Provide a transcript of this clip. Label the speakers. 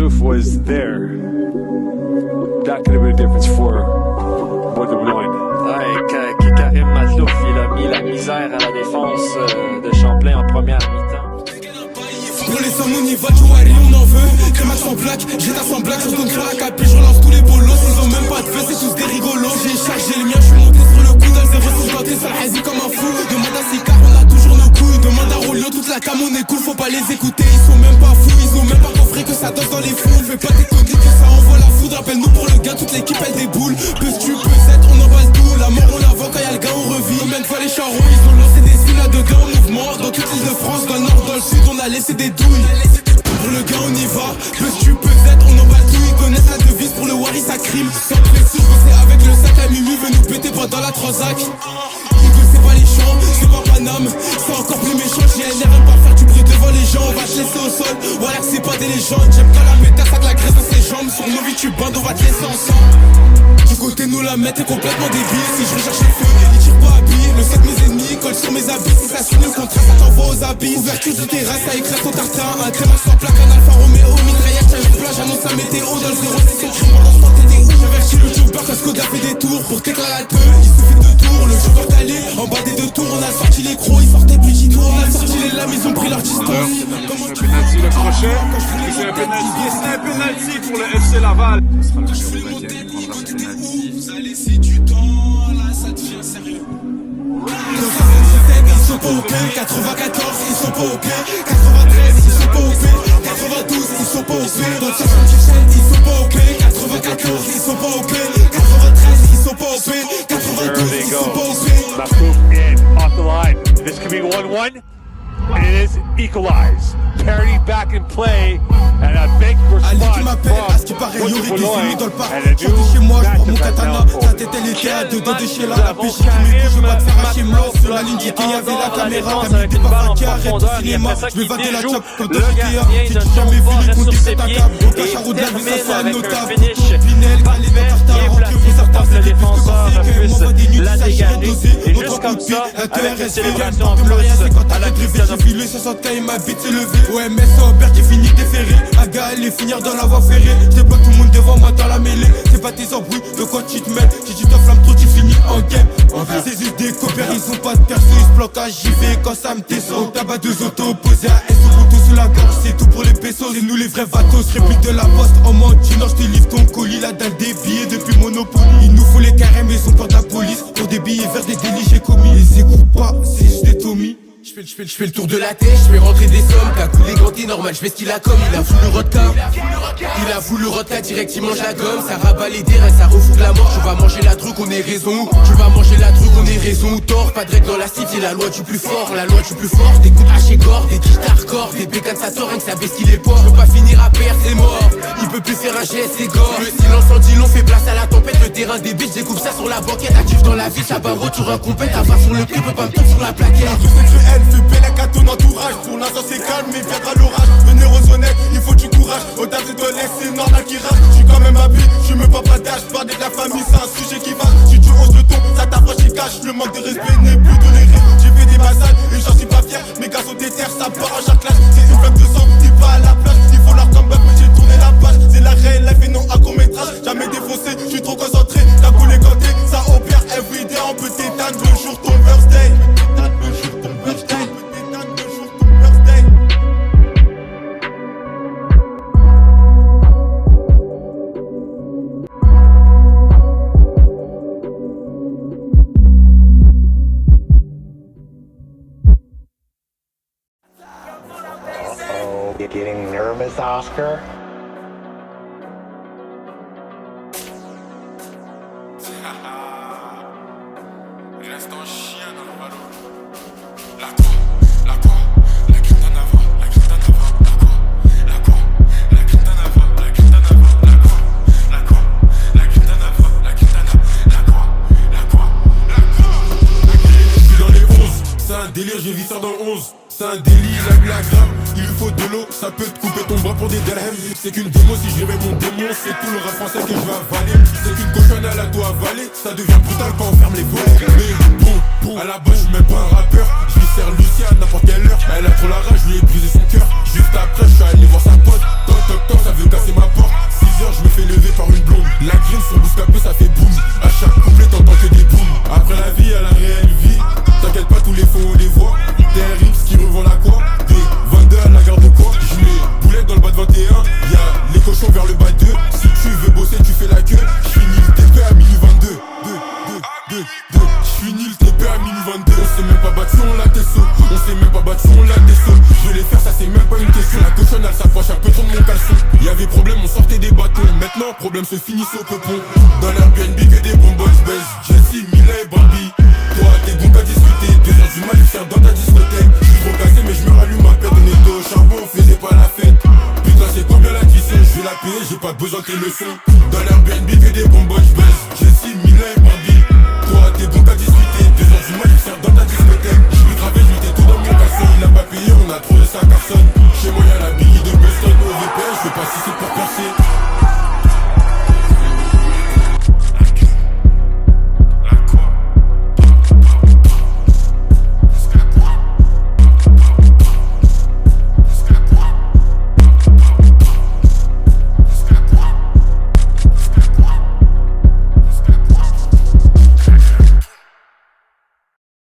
Speaker 1: Maloof was there, that could have been a difference for what they were doing.
Speaker 2: Ouais, Karim Maloof, il a mis la misère à la défense de Champlain en première mi-temps.
Speaker 3: Pour les sommes, on y va, Jouari, on en veut. Crémax en black, j'étais sans black, je donne sur la capi, je relance tous les bolos. Ils ont même pas de feu, c'est tous des rigolos. J'ai chargé les miens, je suis monté sur le coup d'un 06, planté sur la hazy comme un fou. Demande à Sicard, on a toujours nos couilles. Demande à Rolio, toute la cam, on est cool, faut pas les écouter. Ils sont même pas fous, ils ont même pas compris que ça danse dans les fous. Fais pas déconner que ça envoie la foudre. Appelle-nous pour le gain, toute l'équipe elle déboule. Peux-tu, peut-être, on emballe tout. La mort, on la vend quand y'a le gain, on revit. Combien de fois les charros, ils ont lancé des signes là-dedans en mouvement. Dans toute l'île de France, dans le nord, dans le sud, on a laissé des douilles. Pour le gain on y va, peux-tu peut-être on emballe tout. Ils connaissent la devise pour le Wari ça crime. Sans pression, je bossais avec le sac. La Mimi veut nous péter pendant la transac. Ils c'est pas les champs, c'est pas Paname. C'est encore plus méchant, JNR aime pas faire du bruit devant les gens. On va te laisser au sol, voilà que c'est pas des légendes. J'aime quand la pétasse a de la graisse dans ses jambes. Sur nos vies tu bandes, on va te laisser ensemble. Du côté nous la mettre est complètement débile. Si je recherche le feu, ils tirent pas habillés. Le sac mes ennemis, colle sur mes habits. Si ça signe le contrat, ça t'envoie aux habits. Ouverture du terrasse, ça écrase ton tartin. Un crémax sans plaque, un Alfa Romeo. Mitraillette, change de plage, annonce la météo. Dans le 06, c'est crime, pendant ce temps t'étais où? J'avertis le jumper, parce qu'Oda fait des tours. Pour t'éclairer la queue, il suffit de tours. Le jour quand t'allais, en bas des deux tours. On a sorti les crocs, ils sortaient plus gitons. On a sorti les lames, ils ont pris leur distance.
Speaker 1: Comment tu penalty le crochet? C'est un penalty, c'est un penalty pour le FC Laval.
Speaker 3: Ce sera le numéro 20 qui prendra ce penalty. Vous allez laisser du temps, là ça devient sérieux. Ils sont pas au P, 94 ils sont pas au P, 93 ils sont pas au P, 92 ils sont pas au P, dans le 77 ils sont pas au P, 94 ils sont pas au P, 93 ils sont pas au P, 92 ils sont pas au P.
Speaker 1: Maloof in, off the line. This could be 1-1, and it is equalized. Parity back in play, and a big
Speaker 3: Ali qui
Speaker 1: response
Speaker 3: m'appelle, à ce qui paraît
Speaker 1: from
Speaker 3: Yuri qui finit dans le parc.
Speaker 1: and a
Speaker 3: Je rentre chez moi, je prends mon
Speaker 1: new
Speaker 3: katana. Sa tête elle était à deux doigts de chez là. La péché qui m'écoute, je vais pas te faire hacher moi. Sur la ligne qui avait la caméra. T'as mis des baffes qui arrêtent au cinéma. Je vais vader la chop comme toi GTA. J'ai jamais vu les comptes des attaquables. Au cacharot de la vie, ça soit notable. Pinel, calé dans Carta. Rentré pour certains, c'est des plus que m'envoie des nuits, ça chire dosé. Notre coup de pied, un TRS, un partenariat. C'est quand t'as la drift, j'ai filé 60K et ma bite s'est levée. OMS, Aubert, j'ai fini déféré. Aga, allez finir dans la voie ferrée. J'ai pas tout le monde devant moi dans la mêlée. C'est pas tes embrouilles, de quoi tu te mets. Si tu t'enflammes trop, tu finis en game. C'est juste des copains, ils ont pas de perso. Ils se bloquent à JV quand ça me descend. Au tabac deux autos opposés à S au couteau sous la gorge. C'est tout pour les pesos, c'est nous les vrais vatos. Réplique de la poste en mentinant, je te livre ton colis. La dalle des billets depuis Monopoly. Il nous faut les carèmes, ils ont peur de la police. Pour des billets verts, des délits, j'ai commis. Les écoute pas, c'est juste des Tommy. Je fais le tour de la tête, je fais rentrer des sommes. T'as coulé quand t'es normal, je fais ce qu'il a comme. Il a voulu rodka, il a voulu rodka, direct il mange la gomme. Ça rabat les terrains, ça refoule la mort. Tu vas manger la truc, on est raison. Tu vas manger la truc, on est raison ou tort. Pas de règle dans la cité, c'est la loi du plus fort. La loi du plus fort, des coups de haché corps, des tiges hardcore, des bécanes ça sort, rien que ça baisse qu'il est port. Je peux pas finir à perdre, c'est mort. Il peut plus faire un geste, c'est gore. Le silence en dit long, fait place à la tempête. Le terrain des bitches, découpe ça sur la banquette. Actif dans la vie, ça bat retour un compète. Avare sur le prix, peut pas me tomber sur la plaquette.
Speaker 4: Fais belle à ton entourage, pour l'instant c'est calme mais viendra l'orage. Venir aux honnêtes, il faut du courage. Au taf de l'Est, c'est normal qu'il rage. J'suis quand même habile, je me pas d'âge. Parler de la famille, c'est un sujet qui va. Si tu oses le ton, ça t'approche et cache. Le manque de respect n'est plus toléré. J'ai fait des massacres et j'en suis pas fier. Mes gars sont déter, ça part en chaque classe. C'est une flamme de sang, t'es pas à la plage. Il faut leur comeback, mais j'ai tourné la page. C'est la réelle life et non un court métrage. Jamais défoncé, j'suis trop concentré. T'as coulé quand t'es, ça opère everyday. On peut t'éteindre le jour ton birthday. Le jour ton birthday.
Speaker 5: You're getting nervous, Oscar?
Speaker 3: Délire, je vis ça dans le 11. C'est un délit, la blague grave. Il lui faut de l'eau, ça peut te couper ton bras pour des dirhams. C'est qu'une démo, si je réveille mon démon, c'est tout le rap français que je vais avaler. C'est qu'une cochonne, elle a tout avalé. Ça devient brutal quand on ferme les volets. Mais bon, à la base, je suis même pas un rappeur. Je lui sers Lucia à n'importe quelle heure. Elle a trop la rage, je lui ai brisé son cœur. Juste après, je suis allé voir sa pote. Toc toc toc, ça veut casser ma problème, on sortait des bâtons. Maintenant, problème se finissent au peupon. Dans l'Airbnb, que des bonbons baisse. Jesse, Mila et Bambi. Toi, t'es bon qu'à discuter. 2h du mat, faire dans ta discothèque. J'suis trop cassé, mais j'me rallume ma paire. On était au charbon, on faisait pas la fête. Putain, c'est combien la cuisson? J'vais la payer, j'ai pas besoin de tes leçons. Dans l'Airbnb, que des bonbons baisse. Jesse, Mila et Bambi.